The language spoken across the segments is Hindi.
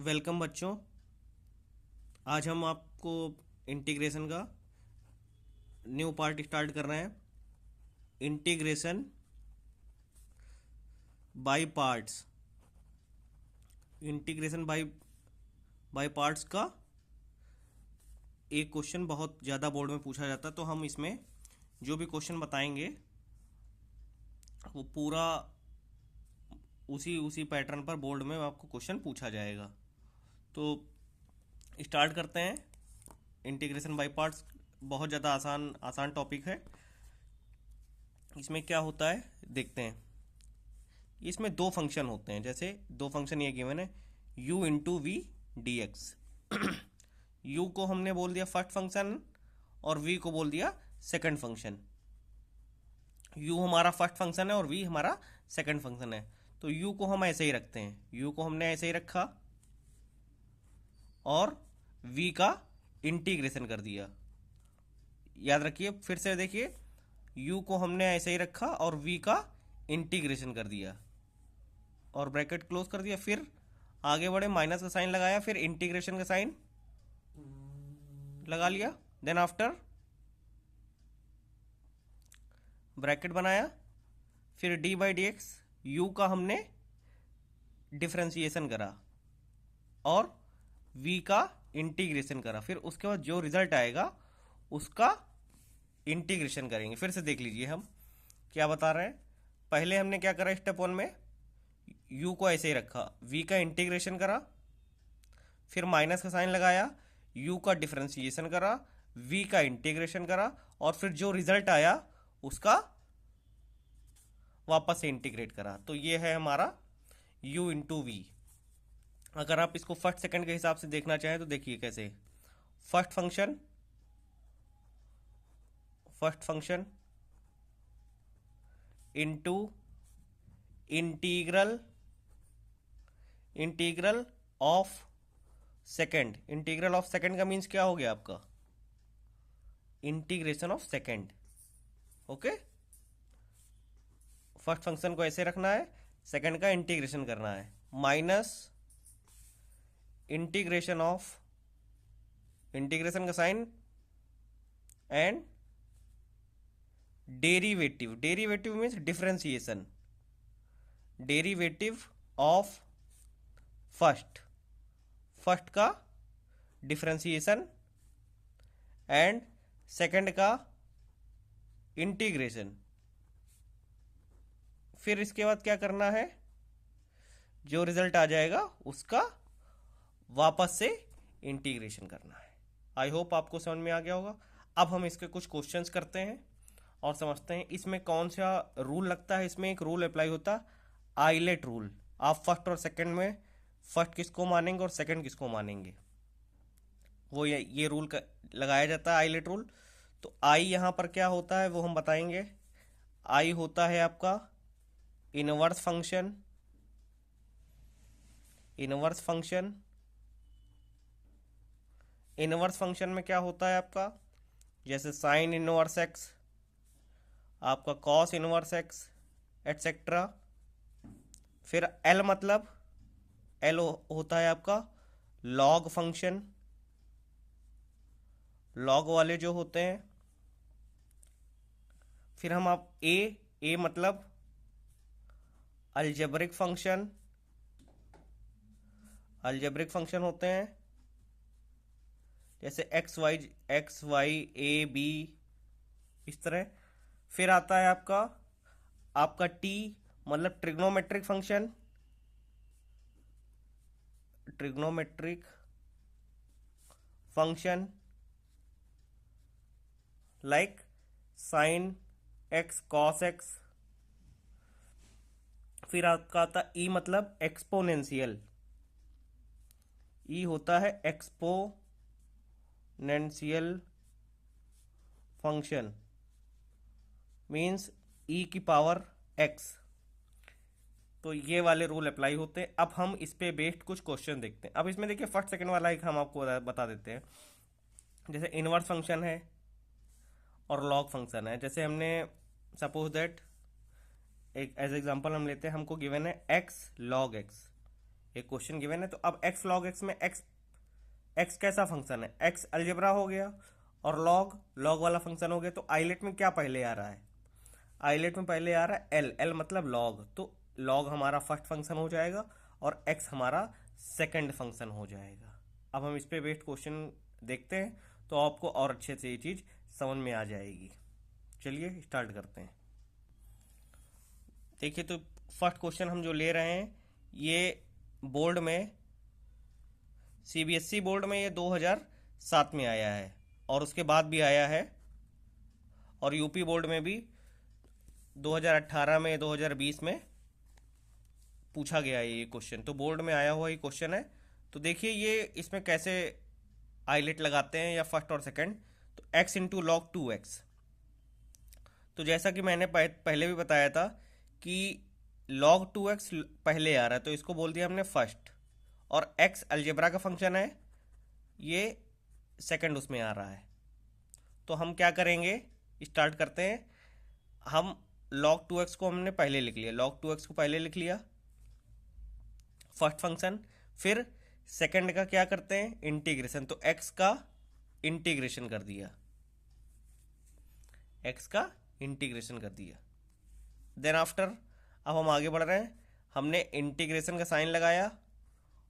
वेलकम बच्चों। आज हम आपको इंटीग्रेशन का न्यू पार्ट स्टार्ट कर रहे हैं। Integration by parts. Integration by parts का एक क्वेश्चन बहुत ज़्यादा बोर्ड में पूछा जाता है, तो हम इसमें जो भी क्वेश्चन बताएंगे वो पूरा उसी उसी पैटर्न पर बोर्ड में आपको क्वेश्चन पूछा जाएगा। तो स्टार्ट करते हैं। इंटीग्रेशन बाय पार्ट्स बहुत ज़्यादा आसान आसान टॉपिक है। इसमें क्या होता है देखते हैं। इसमें दो फंक्शन होते हैं, जैसे दो फंक्शन ये गिवन है u into v d x. u को हमने बोल दिया फर्स्ट फंक्शन और v को बोल दिया सेकंड फंक्शन। u हमारा फर्स्ट फंक्शन है और v हमारा सेकंड फंक्शन है, तो u को हम ऐसे ही रखते हैं। u को हमने ऐसे ही रखा और v का इंटीग्रेशन कर दिया। याद रखिए, फिर से देखिए, u को हमने ऐसे ही रखा और v का इंटीग्रेशन कर दिया और ब्रैकेट क्लोज कर दिया। फिर आगे बढ़े, माइनस का साइन लगाया, फिर इंटीग्रेशन का साइन लगा लिया, देन आफ्टर ब्रैकेट बनाया, फिर D by D x, you का हमने डिफ्रेंसिएशन करा और v का इंटीग्रेशन करा। फिर उसके बाद जो रिजल्ट आएगा उसका इंटीग्रेशन करेंगे। फिर से देख लीजिए हम क्या बता रहे हैं। पहले हमने क्या करा, स्टेप वन में u को ऐसे ही रखा, v का इंटीग्रेशन करा, फिर माइनस का साइन लगाया, u का डिफरेंशिएशन करा, v का इंटीग्रेशन करा और फिर जो रिजल्ट आया उसका वापस से इंटीग्रेट करा। तो ये है हमारा u इंटू वी। अगर आप इसको फर्स्ट सेकंड के हिसाब से देखना चाहें तो देखिए कैसे। First function into integral of second. Integral of second का मीन्स क्या हो गया आपका, integration of second. Okay, first function को ऐसे रखना है, सेकंड का इंटीग्रेशन करना है, माइनस इंटीग्रेशन ऑफ, इंटीग्रेशन का sign and derivative. Derivative means differentiation. Derivative of first का डिफरेंशिएशन एंड सेकंड का इंटीग्रेशन। फिर इसके बाद क्या करना है, जो रिजल्ट आ जाएगा उसका वापस से इंटीग्रेशन करना है। आई होप आपको समझ में आ गया होगा। अब हम इसके कुछ क्वेश्चंस करते हैं और समझते हैं इसमें कौन सा रूल लगता है। इसमें एक रूल अप्लाई होता है, आइलेट रूल। आप फर्स्ट और सेकंड में फर्स्ट किसको मानेंगे और सेकंड किसको मानेंगे, वो ये रूल लगाया जाता है, आइलेट रूल। तो आई यहाँ पर क्या होता है वो हम बताएंगे। आई होता है आपका इनवर्स फंक्शन। इनवर्स फंक्शन में क्या होता है आपका, जैसे साइन इनवर्स एक्स, आपका कॉस इनवर्स एक्स, एटसेट्रा। फिर एल मतलब एल होता है आपका लॉग फंक्शन, लॉग वाले जो होते हैं। फिर हम आप ए मतलब अलजेब्रिक फंक्शन, अलजेब्रिक फंक्शन होते हैं, जैसे एक्स वाई ए बी, इस तरह। फिर आता है आपका टी मतलब trigonometric function, like sine x cos x. फिर आपका आता ई मतलब एक्सपोनेंशियल। ई होता है एक्सपोनेंशियल फंक्शन, मीन्स ई की पावर एक्स। तो ये वाले रूल अप्लाई होते हैं। अब हम इस पे बेस्ड कुछ क्वेश्चन देखते हैं। अब इसमें देखिए फर्स्ट सेकंड वाला एक हम आपको बता देते हैं। जैसे इनवर्स फंक्शन है और लॉग फंक्शन है। जैसे हमने सपोज दैट एक एज एग्जांपल हम लेते हैं, हमको गिवन है एक्स लॉग एक्स। एक क्वेश्चन गिवन है, तो अब एक्स लॉग एक्स में एक्स कैसा फंक्शन है, एक्स अलजेब्रा हो गया और लॉग लॉग वाला फंक्शन हो गया। तो आइलेट में क्या पहले आ रहा है, आइलेट में पहले आ रहा है एल, एल मतलब लॉग, तो लॉग हमारा फर्स्ट फंक्शन हो जाएगा और एक्स हमारा सेकंड फंक्शन हो जाएगा। अब हम इस पे बेस्ड क्वेश्चन देखते हैं तो आपको और अच्छे से ये चीज़ समझ में आ जाएगी। चलिए स्टार्ट करते हैं। देखिए तो फर्स्ट क्वेश्चन हम जो ले रहे हैं ये बोर्ड में, सीबीएसई बोर्ड में ये 2007 में आया है और उसके बाद भी आया है, और यूपी बोर्ड में भी 2018 में 2020 में पूछा गया है ये क्वेश्चन। तो बोर्ड में आया हुआ ये क्वेश्चन है। तो देखिए ये इसमें कैसे आइलेट लगाते हैं या फर्स्ट और सेकंड। तो x इंटू लॉग 2x, तो जैसा कि मैंने पहले भी बताया था कि log 2x पहले आ रहा है तो इसको बोल दिया हमने फर्स्ट, और x अलजेब्रा का फंक्शन है, ये सेकंड उसमें आ रहा है। तो हम क्या करेंगे, स्टार्ट करते हैं। हम log 2x को हमने पहले लिख लिया, log 2x को पहले लिख लिया फर्स्ट फंक्शन। फिर सेकंड का क्या करते हैं, इंटीग्रेशन, तो x का इंटीग्रेशन कर दिया, x का इंटीग्रेशन कर दिया। देन आफ्टर अब हम आगे बढ़ रहे हैं, हमने इंटीग्रेशन का साइन लगाया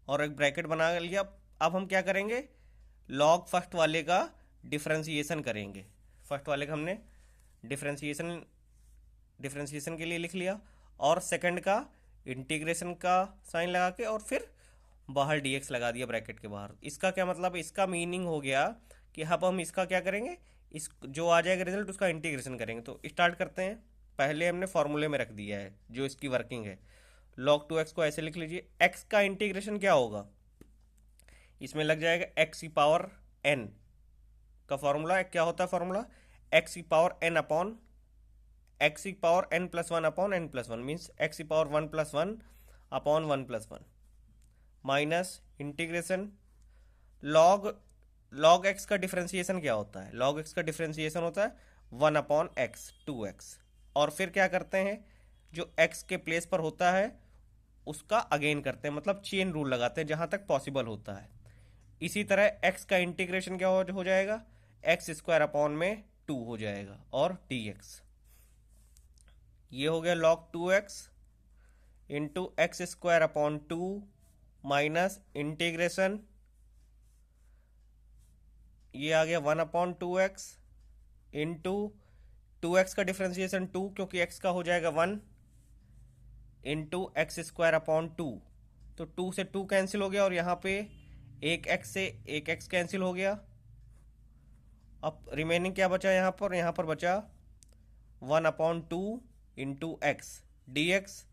और एक ब्रैकेट बना लिया। अब हम क्या करेंगे, लॉग फर्स्ट वाले का डिफरेंशिएशन करेंगे। फर्स्ट वाले का हमने डिफरेंशिएशन के लिए लिख लिया और सेकंड का इंटीग्रेशन का साइन लगा के और फिर बाहर dx लगा दिया ब्रैकेट के बाहर। इसका क्या मतलब, इसका मीनिंग हो गया कि अब हम इसका क्या करेंगे, इस जो आ जाएगा रिजल्ट उसका इंटीग्रेशन करेंगे। तो स्टार्ट करते हैं। पहले हमने फॉर्मूले में रख दिया है जो इसकी वर्किंग है। log 2x को ऐसे लिख लीजिए, x का इंटीग्रेशन क्या होगा, इसमें लग जाएगा x की पावर n का फॉर्मूला क्या होता है, फॉर्मूला x की पावर n अपॉन x की power n plus one upon n plus one, means x की power 1 plus 1 upon 1 plus 1 minus integration log x का डिफरेंशिएशन क्या होता है, log x का डिफरेंशिएशन होता है 1 अपॉन x 2x। और फिर क्या करते हैं, जो x के प्लेस पर होता है उसका अगेन करते हैं, मतलब चेन रूल लगाते हैं जहां तक पॉसिबल होता है। इसी तरह x का इंटीग्रेशन क्या हो जाएगा, एक्स स्क्वायर अपॉन में 2 हो जाएगा और dx। ये हो गया log 2x into x square upon 2 minus integration, ये आ गया 1 अपॉन 2x इंटू 2x का डिफरेंशिएशन 2 क्योंकि x का हो जाएगा 1 इंटू एक्स स्क्वायर अपॉन 2। तो 2 से 2 कैंसिल हो गया और यहाँ पे एक x से एक x कैंसिल हो गया। अब रिमेनिंग क्या बचा यहाँ पर बचा 1 अपॉन 2 इंटू एक्स dx,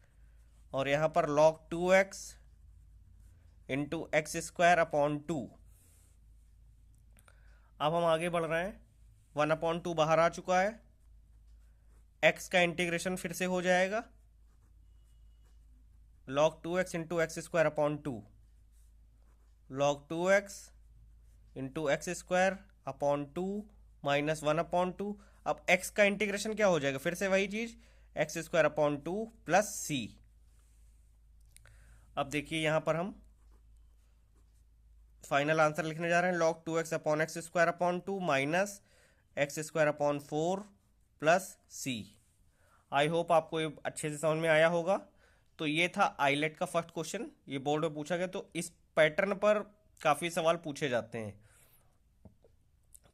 और यहाँ पर log 2x into x square upon 2। अब हम आगे बढ़ रहे हैं, 1 अपॉन 2 बाहर आ चुका है, x का इंटीग्रेशन फिर से हो जाएगा log 2x into x square upon 2, log 2x into x square upon 2 minus 1 upon 2। अब x का इंटीग्रेशन क्या हो जाएगा, फिर से वही चीज एक्स स्क्वायर अपॉन 2 प्लस सी। अब देखिए यहां पर हम फाइनल आंसर लिखने जा रहे हैं, log 2x upon x square upon 2 minus x square upon 4 plus c. I hope आपको ये अच्छे से समझ में आया होगा। तो ये था आइलेट का फर्स्ट क्वेश्चन, ये बोर्ड में पूछा गया। तो इस पैटर्न पर काफ़ी सवाल पूछे जाते हैं,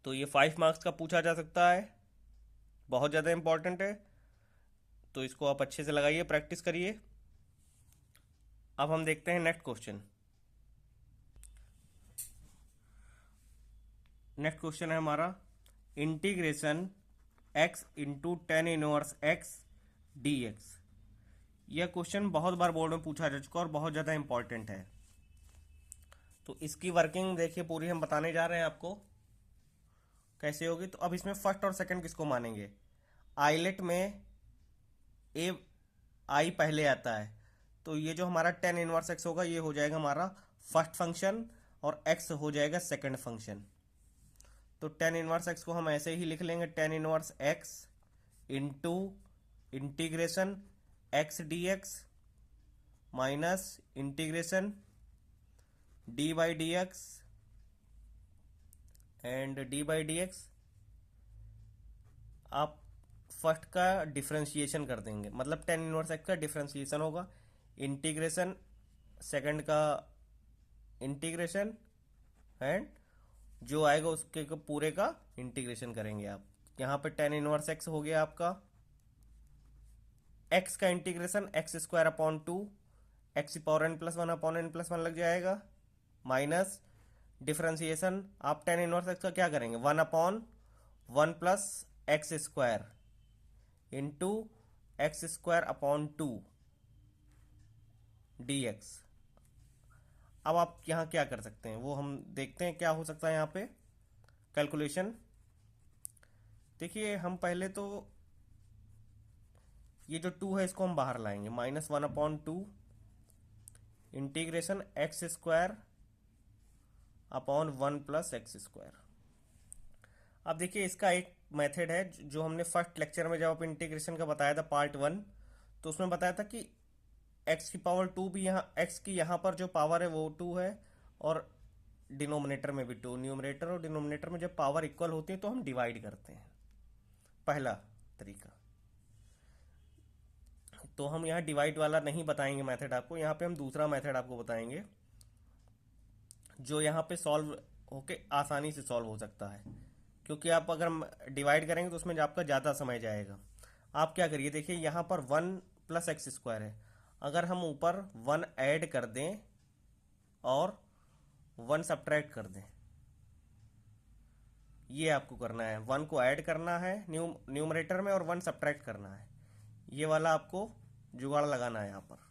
तो ये 5 मार्क्स का पूछा जा सकता है, बहुत ज़्यादा इंपॉर्टेंट है। तो इसको आप अच्छे से लगाइए, प्रैक्टिस करिए। अब हम देखते हैं नेक्स्ट क्वेश्चन। नेक्स्ट क्वेश्चन है हमारा integration x into ten inverse x D x. यह क्वेश्चन बहुत बार बोर्ड में पूछा जा चुका और बहुत ज़्यादा इंपॉर्टेंट है। तो इसकी वर्किंग देखिए पूरी हम बताने जा रहे हैं आपको कैसे होगी। तो अब इसमें फर्स्ट और सेकंड किसको मानेंगे, आइलेट में ए आई पहले आता है, तो ये जो हमारा टेन इनवर्स एक्स होगा ये हो जाएगा हमारा फर्स्ट फंक्शन और एक्स हो जाएगा सेकंड फंक्शन। तो टेन इनवर्स एक्स को हम ऐसे ही लिख लेंगे, ten inverse X into integration x D X minus integration D by D x and D by D x. आप फर्स्ट का डिफरेंशिएशन कर देंगे, मतलब टेन इनवर्स एक्स का डिफरेंशिएशन होगा, इंटीग्रेशन सेकंड का इंटीग्रेशन एंड जो आएगा उसके पूरे का इंटीग्रेशन करेंगे आप। यहाँ पे टेन इनवर्स एक्स हो गया आपका, एक्स का integration x square upon two x power n plus one upon n plus one लग जाएगा, माइनस डिफरेंशिएशन आप टेन इनवर्स एक्स का क्या करेंगे, one upon one plus x square into x square upon two d x. अब आप यहाँ क्या कर सकते हैं वो हम देखते हैं क्या हो सकता है यहाँ पे कैलकुलेशन। देखिए हम पहले तो ये जो टू है इसको हम बाहर लाएंगे, minus one upon two integration x square upon one plus x square. अब देखिए इसका एक मेथड है जो हमने फर्स्ट लेक्चर में जब आप इंटीग्रेशन का बताया था पार्ट वन, तो उसमें बताया था कि एक्स की पावर टू भी यहाँ, एक्स की यहाँ पर जो पावर है वो टू है और डिनोमिनेटर में भी टू। न्यूमरेटर और डिनोमिनेटर में जब पावर इक्वल होती है तो हम डिवाइड करते हैं, पहला तरीका। तो हम यहाँ डिवाइड वाला नहीं बताएंगे मेथड आपको, यहाँ पे हम दूसरा मेथड आपको बताएंगे जो यहाँ पे सॉल्व होके आसानी से सॉल्व हो सकता है, क्योंकि आप अगर डिवाइड करेंगे तो उसमें आपका ज़्यादा समय जाएगा। आप क्या करिए, देखिए यहाँ पर वन प्लस एक्स स्क्वायर है, अगर हम ऊपर वन ऐड कर दें और वन सब्ट्रैक्ट कर दें, ये आपको करना है, वन को ऐड करना है न्यूमरेटर में और वन सब्ट्रैक्ट करना है, ये वाला आपको जुगाड़ लगाना है यहाँ पर।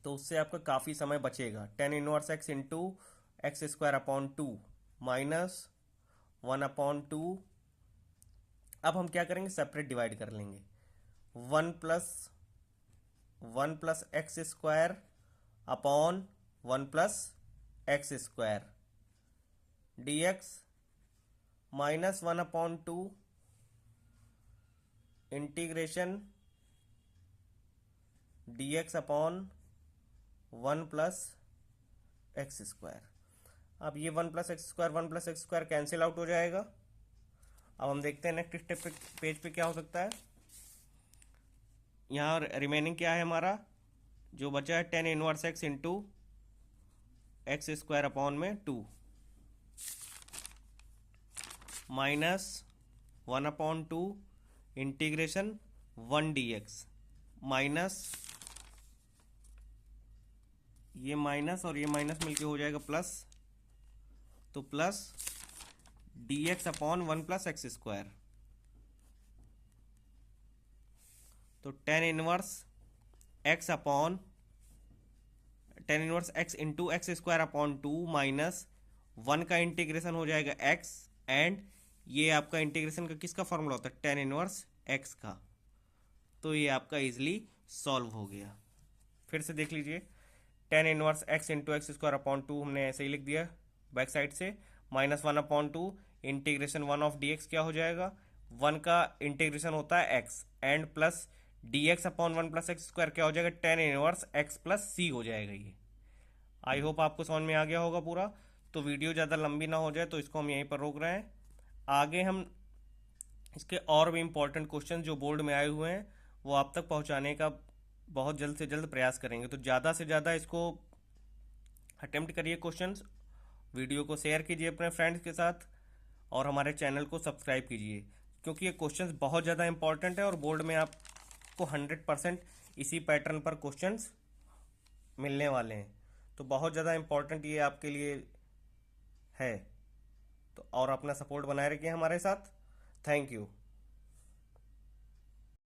तो उससे आपका काफ़ी समय बचेगा। Ten inverse X into x square upon two minus one upon to. अब हम क्या करेंगे, सेपरेट डिवाइड कर लेंगे, one plus x square upon one plus x square D X minus one upon two integration D X upon one plus x square. अब ये one plus x square cancel out हो जाएगा। अब हम देखते हैं नेक्स्ट स्टेप पेज पे क्या हो सकता है। यहाँ रिमेनिंग क्या है हमारा, जो बचा है tan inverse X into x square upon में two minus one upon two integration one D X minus ये माइनस और ये माइनस मिलके हो जाएगा प्लस, तो plus D X upon one plus x square. तो tan inverse X into x square upon two minus one का इंटीग्रेशन हो जाएगा एक्स, एंड ये आपका इंटीग्रेशन का किसका फॉर्मूला होता है, टेन इनवर्स एक्स का। तो ये आपका इजिली सॉल्व हो गया। फिर से देख लीजिए, ten inverse X into x square upon to हमने ऐसे ही लिख दिया बैक साइड से, minus one upon two integration one of D x क्या हो जाएगा, वन का इंटीग्रेशन होता है x and plus D X upon one plus x square क्या हो जाएगा, टेन इनवर्स एक्स प्लस सी हो जाएगा। ये आई होप आपको समझ में आ गया होगा पूरा। तो वीडियो ज़्यादा लंबी ना हो जाए तो इसको हम यहीं पर रोक रहे हैं। आगे हम इसके और भी इम्पोर्टेंट क्वेश्चन जो बोर्ड में आए हुए हैं वो आप तक पहुंचाने का बहुत जल्द से जल्द प्रयास करेंगे। तो ज़्यादा से ज़्यादा इसको अटेम्प्ट करिए क्वेश्चंस, वीडियो को शेयर कीजिए अपने फ्रेंड्स के साथ और हमारे चैनल को सब्सक्राइब कीजिए, क्योंकि ये क्वेश्चंस बहुत ज़्यादा इंपॉर्टेंट है और बोर्ड में आपको 100% इसी पैटर्न पर क्वेश्चंस मिलने वाले हैं। तो बहुत ज़्यादा इंपॉर्टेंट ये आपके लिए है। तो और अपना सपोर्ट बनाए रखिए हमारे साथ। Thank you.